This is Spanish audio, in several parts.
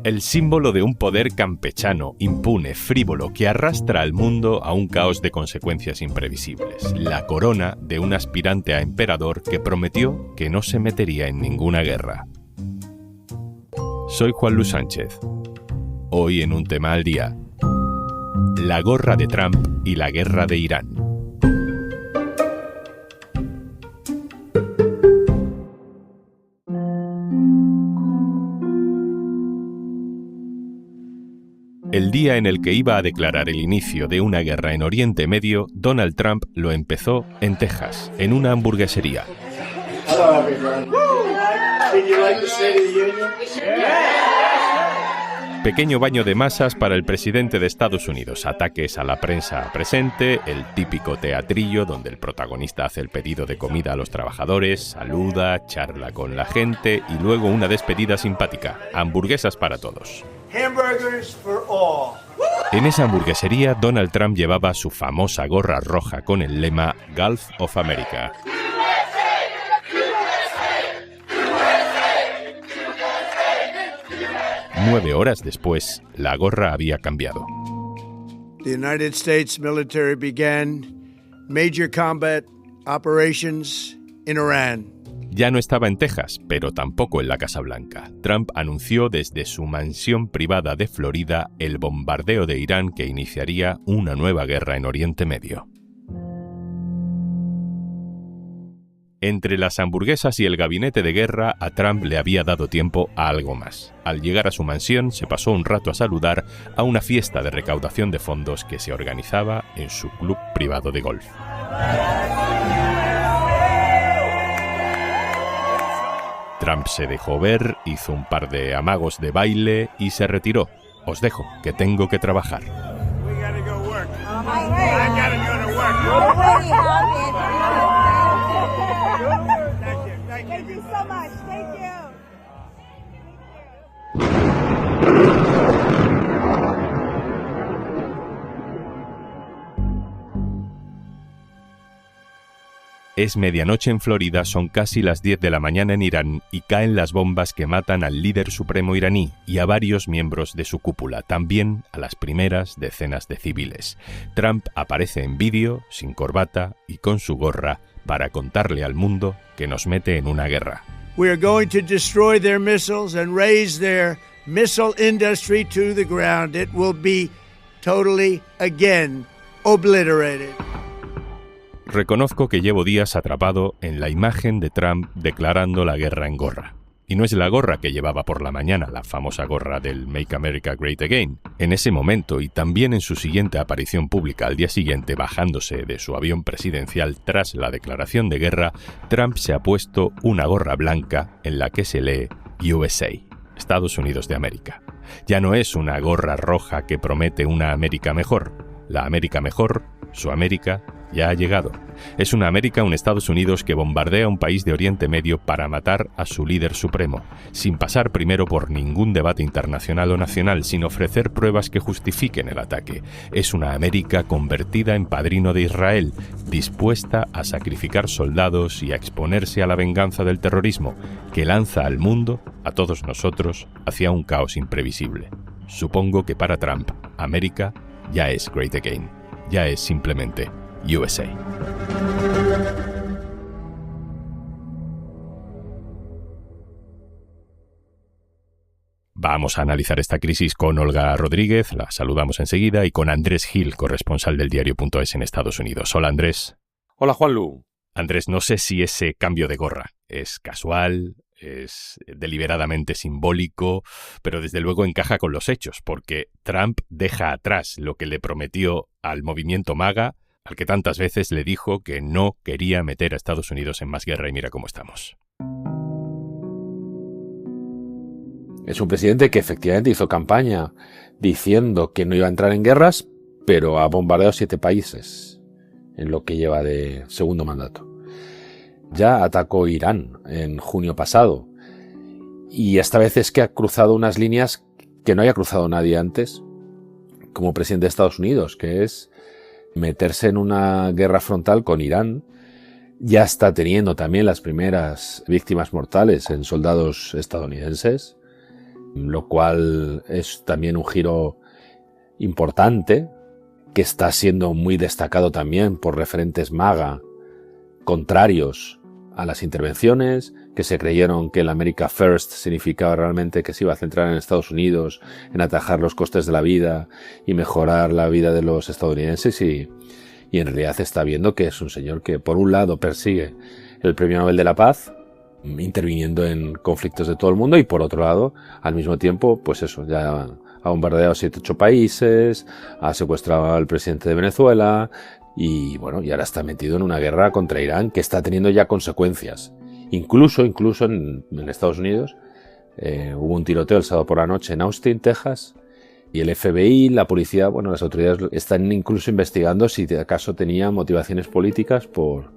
El símbolo de un poder campechano, impune, frívolo, que arrastra al mundo a un caos de consecuencias imprevisibles. La corona de un aspirante a emperador que prometió que no se metería en ninguna guerra. Soy Juan Luis Sánchez. Hoy en Un Tema al Día. La gorra de Trump y la guerra de Irán. El día en el que iba a declarar el inicio de una guerra en Oriente Medio, Donald Trump lo empezó en Texas, en una hamburguesería. Pequeño baño de masas para el presidente de Estados Unidos, ataques a la prensa presente, el típico teatrillo donde el protagonista hace el pedido de comida a los trabajadores, saluda, charla con la gente y luego una despedida simpática, hamburguesas para todos. Hamburgers for all. En esa hamburguesería, Donald Trump llevaba su famosa gorra roja con el lema Gulf of America. 9 horas después, la gorra había cambiado. The United States military began major combat operations in Iran. Ya no estaba en Texas, pero tampoco en la Casa Blanca. Trump anunció desde su mansión privada de Florida el bombardeo de Irán que iniciaría una nueva guerra en Oriente Medio. Entre las hamburguesas y el gabinete de guerra, a Trump le había dado tiempo a algo más. Al llegar a su mansión, se pasó un rato a saludar a una fiesta de recaudación de fondos que se organizaba en su club privado de golf. Trump se dejó ver, hizo un par de amagos de baile y se retiró. Os dejo, que tengo que trabajar. Es medianoche en Florida, son casi las 10 de la mañana en Irán y caen las bombas que matan al líder supremo iraní y a varios miembros de su cúpula, también a las primeras decenas de civiles. Trump aparece en vídeo, sin corbata y con su gorra, para contarle al mundo que nos mete en una guerra. We are going to destroy their missiles and raise their missile industry to the ground. It will be totally, again, obliterated. Reconozco que llevo días atrapado en la imagen de Trump declarando la guerra en gorra. Y no es la gorra que llevaba por la mañana, la famosa gorra del Make America Great Again. En ese momento y también en su siguiente aparición pública al día siguiente bajándose de su avión presidencial tras la declaración de guerra, Trump se ha puesto una gorra blanca en la que se lee USA, Estados Unidos de América. Ya no es una gorra roja que promete una América mejor. La América mejor, su América, ya ha llegado. Es una América, un Estados Unidos que bombardea un país de Oriente Medio para matar a su líder supremo, sin pasar primero por ningún debate internacional o nacional, sin ofrecer pruebas que justifiquen el ataque. Es una América convertida en padrino de Israel, dispuesta a sacrificar soldados y a exponerse a la venganza del terrorismo, que lanza al mundo, a todos nosotros, hacia un caos imprevisible. Supongo que para Trump, América ya es Great Again. Ya es simplemente USA. Vamos a analizar esta crisis con Olga Rodríguez, la saludamos enseguida, y con Andrés Gil, corresponsal del diario.es en Estados Unidos. Hola, Andrés. Hola, Juanlu. Andrés, no sé si ese cambio de gorra es casual, es deliberadamente simbólico, pero desde luego encaja con los hechos, porque Trump deja atrás lo que le prometió al movimiento MAGA, al que tantas veces le dijo que no quería meter a Estados Unidos en más guerra, y mira cómo estamos. Es un presidente que efectivamente hizo campaña diciendo que no iba a entrar en guerras, pero ha bombardeado 7 países en lo que lleva de segundo mandato. Ya atacó Irán en junio pasado, y esta vez es que ha cruzado unas líneas que no haya cruzado nadie antes como presidente de Estados Unidos, que es meterse en una guerra frontal con Irán. Ya está teniendo también las primeras víctimas mortales en soldados estadounidenses. lo cual es también un giro importante, que está siendo muy destacado también por referentes MAGA contrarios a las intervenciones, que se creyeron que el America First significaba realmente que se iba a centrar en Estados Unidos, en atajar los costes de la vida y mejorar la vida de los estadounidenses, y en realidad está viendo que es un señor que por un lado persigue el Premio Nobel de la Paz, interviniendo en conflictos de todo el mundo, y por otro lado, al mismo tiempo, pues eso, ya ha bombardeado 7-8 países, ha secuestrado al presidente de Venezuela y bueno, y ahora está metido en una guerra contra Irán que está teniendo ya consecuencias. Incluso en Estados Unidos hubo un tiroteo el sábado por la noche en Austin, Texas, y el FBI, la policía, bueno, las autoridades están incluso investigando si de acaso tenía motivaciones políticas por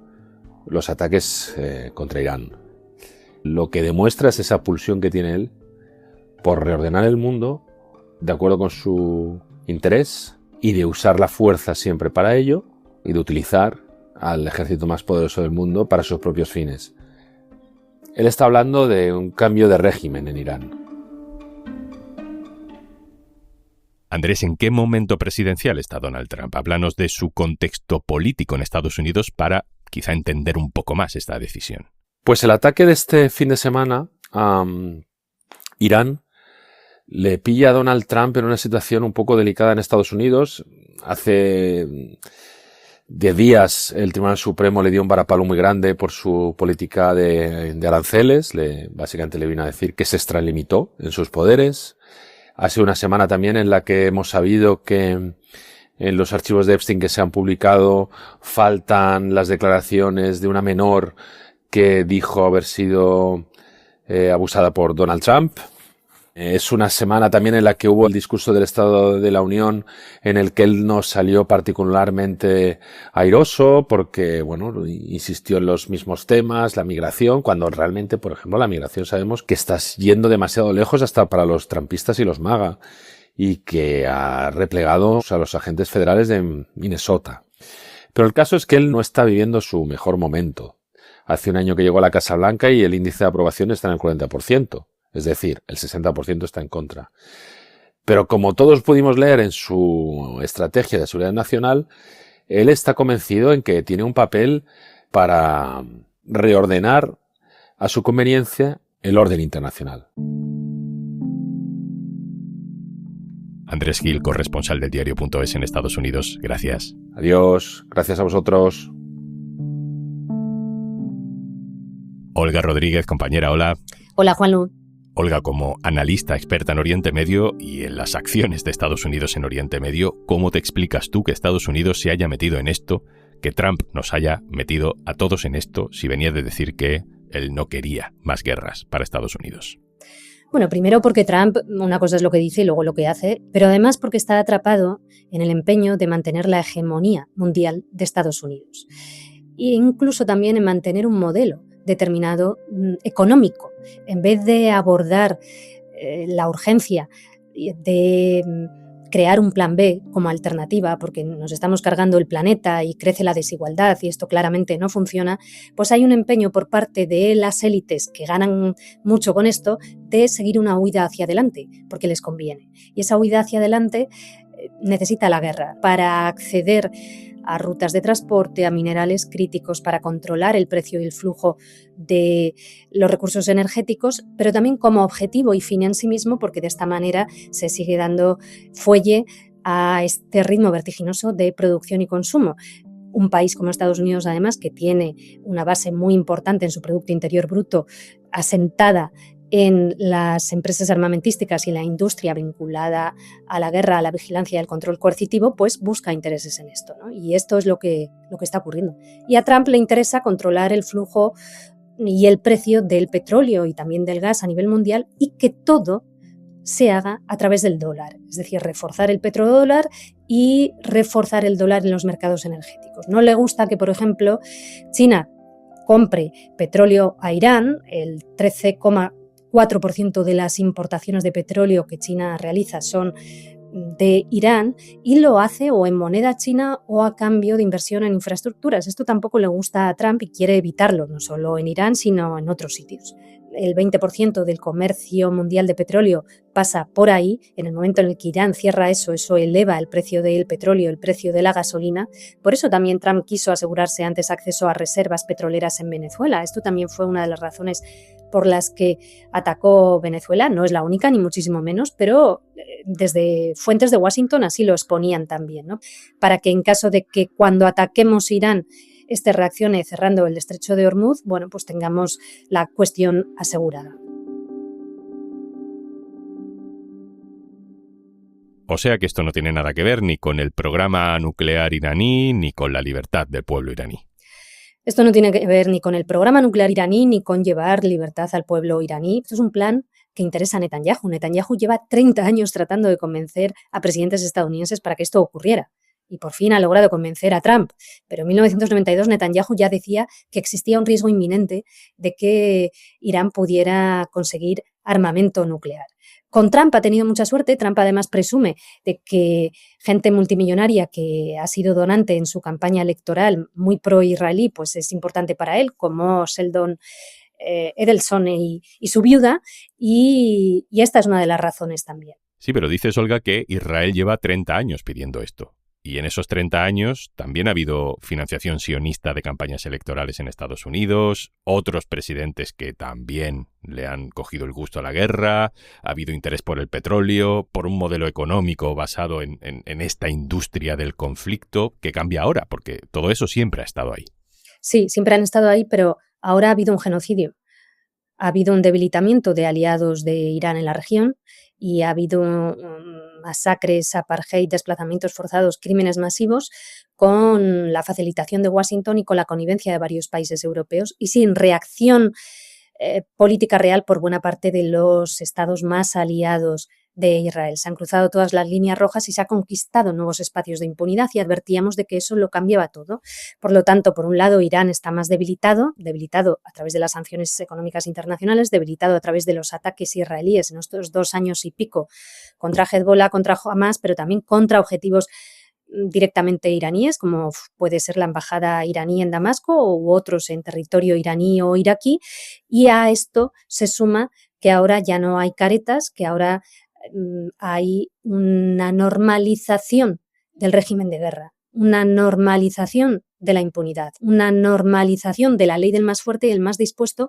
los ataques contra Irán. Lo que demuestra es esa pulsión que tiene él por reordenar el mundo de acuerdo con su interés y de usar la fuerza siempre para ello y de utilizar al ejército más poderoso del mundo para sus propios fines. Él está hablando de un cambio de régimen en Irán. Andrés, ¿en qué momento presidencial está Donald Trump? Háblanos de su contexto político en Estados Unidos para quizá entender un poco más esta decisión. Pues el ataque de este fin de semana a Irán le pilla a Donald Trump en una situación un poco delicada en Estados Unidos. Hace 10 días el Tribunal Supremo le dio un varapalo muy grande por su política de aranceles. Básicamente le vino a decir que se extralimitó en sus poderes. Ha sido una semana también en la que hemos sabido que en los archivos de Epstein que se han publicado faltan las declaraciones de una menor que dijo haber sido abusada por Donald Trump. Es una semana también en la que hubo el discurso del Estado de la Unión en el que él no salió particularmente airoso porque, bueno, insistió en los mismos temas, la migración, cuando realmente, por ejemplo, la migración sabemos que está yendo demasiado lejos hasta para los trampistas y los MAGA y que ha replegado a los agentes federales de Minnesota. Pero el caso es que él no está viviendo su mejor momento. Hace un año que llegó a la Casa Blanca y el índice de aprobación está en el 40%. Es decir, el 60% está en contra. Pero como todos pudimos leer en su estrategia de seguridad nacional, él está convencido en que tiene un papel para reordenar a su conveniencia el orden internacional. Andrés Gil, corresponsal del diario.es en Estados Unidos. Gracias. Adiós. Gracias a vosotros. Olga Rodríguez, compañera, hola. Hola, Juanlu. Olga, como analista experta en Oriente Medio y en las acciones de Estados Unidos en Oriente Medio, ¿cómo te explicas tú que Estados Unidos se haya metido en esto, que Trump nos haya metido a todos en esto, si venía de decir que él no quería más guerras para Estados Unidos? Bueno, primero porque Trump, una cosa es lo que dice y luego lo que hace, pero además porque está atrapado en el empeño de mantener la hegemonía mundial de Estados Unidos. E incluso también en mantener un modelo determinado económico. En vez de abordar la urgencia de crear un plan B como alternativa, porque nos estamos cargando el planeta y crece la desigualdad y esto claramente no funciona, pues hay un empeño por parte de las élites que ganan mucho con esto de seguir una huida hacia adelante, porque les conviene. Y esa huida hacia adelante necesita la guerra para acceder a rutas de transporte, a minerales críticos, para controlar el precio y el flujo de los recursos energéticos, pero también como objetivo y fin en sí mismo, porque de esta manera se sigue dando fuelle a este ritmo vertiginoso de producción y consumo. Un país como Estados Unidos, además, que tiene una base muy importante en su Producto Interior Bruto, asentada en las empresas armamentísticas y la industria vinculada a la guerra, a la vigilancia y al control coercitivo, pues busca intereses en esto, ¿no? Y esto es lo que está ocurriendo. Y a Trump le interesa controlar el flujo y el precio del petróleo y también del gas a nivel mundial y que todo se haga a través del dólar, es decir, reforzar el petrodólar y reforzar el dólar en los mercados energéticos. No le gusta que, por ejemplo, China compre petróleo a Irán, el 13,4% de las importaciones de petróleo que China realiza son de Irán y lo hace o en moneda china o a cambio de inversión en infraestructuras. Esto tampoco le gusta a Trump y quiere evitarlo, no solo en Irán, sino en otros sitios. el 20% del comercio mundial de petróleo pasa por ahí. En el momento en el que Irán cierra eso eleva el precio del petróleo, el precio de la gasolina. Por eso también Trump quiso asegurarse antes acceso a reservas petroleras en Venezuela. Esto también fue una de las razones por las que atacó Venezuela. No es la única, ni muchísimo menos, pero desde fuentes de Washington así lo exponían también, ¿no? Para que en caso de que cuando ataquemos Irán reaccione cerrando el estrecho de Hormuz, bueno, pues tengamos la cuestión asegurada. O sea que esto no tiene nada que ver ni con el programa nuclear iraní ni con la libertad del pueblo iraní. Esto no tiene que ver ni con el programa nuclear iraní ni con llevar libertad al pueblo iraní. Esto es un plan que interesa a Netanyahu. Netanyahu lleva 30 años tratando de convencer a presidentes estadounidenses para que esto ocurriera. Y por fin ha logrado convencer a Trump. Pero en 1992 Netanyahu ya decía que existía un riesgo inminente de que Irán pudiera conseguir armamento nuclear. Con Trump ha tenido mucha suerte. Trump además presume de que gente multimillonaria que ha sido donante en su campaña electoral muy pro-israelí, pues es importante para él, como Sheldon Adelson y su viuda, y esta es una de las razones también. Sí, pero dices, Olga, que Israel lleva 30 años pidiendo esto. Y en esos 30 años también ha habido financiación sionista de campañas electorales en Estados Unidos, otros presidentes que también le han cogido el gusto a la guerra, ha habido interés por el petróleo, por un modelo económico basado en esta industria del conflicto que cambia ahora, porque todo eso siempre ha estado ahí. Sí, siempre han estado ahí, pero ahora ha habido un genocidio. Ha habido un debilitamiento de aliados de Irán en la región y ha habido masacres, apartheid, desplazamientos forzados, crímenes masivos con la facilitación de Washington y con la connivencia de varios países europeos y sin reacción política real por buena parte de los estados más aliados de Israel. Se han cruzado todas las líneas rojas y se ha conquistado nuevos espacios de impunidad y advertíamos de que eso lo cambiaba todo. Por lo tanto, por un lado, Irán está más debilitado a través de las sanciones económicas internacionales, debilitado a través de los ataques israelíes en estos 2 años y pico contra Hezbollah, contra Hamas, pero también contra objetivos directamente iraníes, como puede ser la embajada iraní en Damasco u otros en territorio iraní o iraquí, y a esto se suma que ahora ya no hay caretas, que ahora hay una normalización del régimen de guerra, una normalización de la impunidad, una normalización de la ley del más fuerte y el más dispuesto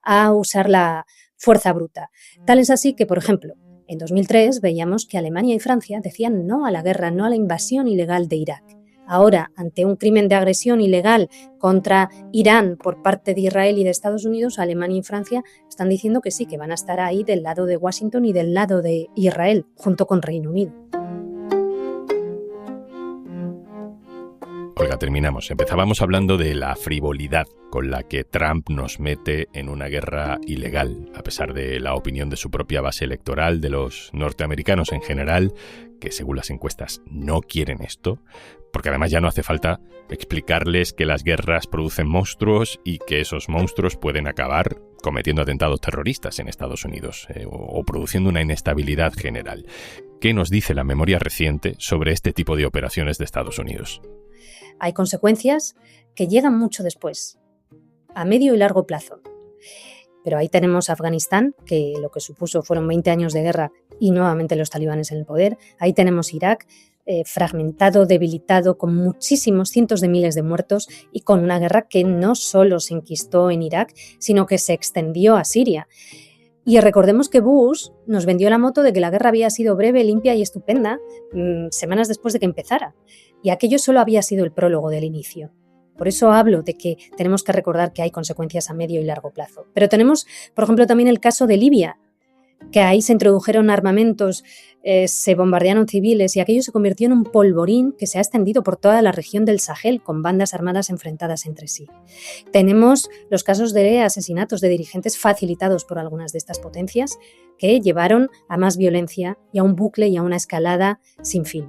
a usar la fuerza bruta. Tal es así que, por ejemplo, en 2003 veíamos que Alemania y Francia decían no a la guerra, no a la invasión ilegal de Irak. Ahora, ante un crimen de agresión ilegal contra Irán por parte de Israel y de Estados Unidos, Alemania y Francia están diciendo que sí, que van a estar ahí del lado de Washington y del lado de Israel, junto con Reino Unido. Olga, terminamos. Empezábamos hablando de la frivolidad con la que Trump nos mete en una guerra ilegal, a pesar de la opinión de su propia base electoral, de los norteamericanos en general, que según las encuestas no quieren esto, porque además ya no hace falta explicarles que las guerras producen monstruos y que esos monstruos pueden acabar cometiendo atentados terroristas en Estados Unidos o produciendo una inestabilidad general. ¿Qué nos dice la memoria reciente sobre este tipo de operaciones de Estados Unidos? Hay consecuencias que llegan mucho después, a medio y largo plazo. Pero ahí tenemos Afganistán, que lo que supuso fueron 20 años de guerra y nuevamente los talibanes en el poder. Ahí tenemos Irak, fragmentado, debilitado, con muchísimos cientos de miles de muertos y con una guerra que no solo se enquistó en Irak, sino que se extendió a Siria. Y recordemos que Bush nos vendió la moto de que la guerra había sido breve, limpia y estupenda semanas después de que empezara. Y aquello solo había sido el prólogo del inicio. Por eso hablo de que tenemos que recordar que hay consecuencias a medio y largo plazo. Pero tenemos, por ejemplo, también el caso de Libia, que ahí se introdujeron armamentos, se bombardearon civiles y aquello se convirtió en un polvorín que se ha extendido por toda la región del Sahel con bandas armadas enfrentadas entre sí. Tenemos los casos de asesinatos de dirigentes facilitados por algunas de estas potencias que llevaron a más violencia y a un bucle y a una escalada sin fin.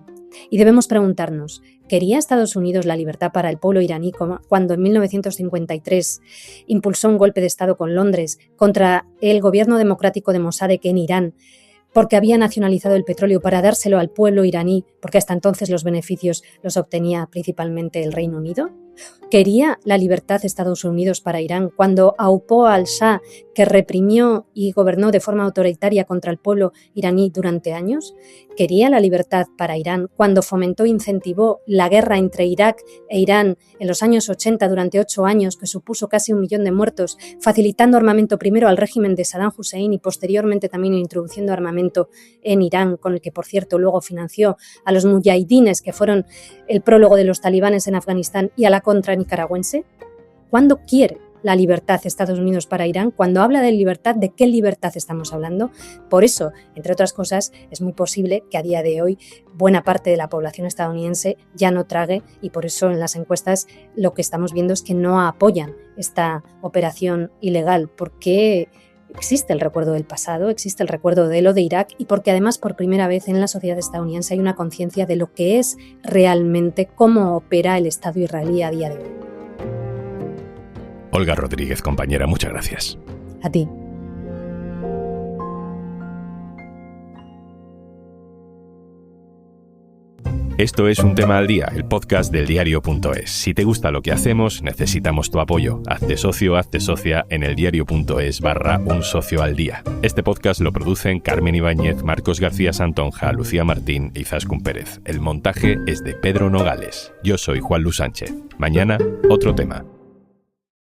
Y debemos preguntarnos, ¿quería Estados Unidos la libertad para el pueblo iraní cuando en 1953 impulsó un golpe de Estado con Londres contra el gobierno democrático de Mossadegh en Irán porque había nacionalizado el petróleo para dárselo al pueblo iraní porque hasta entonces los beneficios los obtenía principalmente el Reino Unido? ¿Quería la libertad Estados Unidos para Irán cuando aupó al Shah, que reprimió y gobernó de forma autoritaria contra el pueblo iraní durante años? ¿Quería la libertad para Irán cuando fomentó e incentivó la guerra entre Irak e Irán en los años 80 durante 8 años, que supuso casi 1 millón de muertos, facilitando armamento primero al régimen de Saddam Hussein y posteriormente también introduciendo armamento en Irán, con el que, por cierto, luego financió a los mujahidines, que fueron el prólogo de los talibanes en Afganistán, y a la contra nicaragüense? ¿Cuándo quiere la libertad Estados Unidos para Irán? Cuando habla de libertad, ¿de qué libertad estamos hablando? Por eso, entre otras cosas, es muy posible que a día de hoy buena parte de la población estadounidense ya no trague, y por eso en las encuestas lo que estamos viendo es que no apoyan esta operación ilegal, porque existe el recuerdo del pasado, existe el recuerdo de lo de Irak, y porque además por primera vez en la sociedad estadounidense hay una conciencia de lo que es realmente cómo opera el Estado israelí a día de hoy. Olga Rodríguez, compañera, muchas gracias. A ti. Esto es Un Tema al Día, el podcast del diario.es. Si te gusta lo que hacemos, necesitamos tu apoyo. Hazte socio, hazte socia en eldiario.es/Un Socio al Día. Este podcast lo producen Carmen Ibáñez, Marcos García Santonja, Lucía Martín y Izaskun Pérez. El montaje es de Pedro Nogales. Yo soy Juan Luis Sánchez. Mañana, otro tema.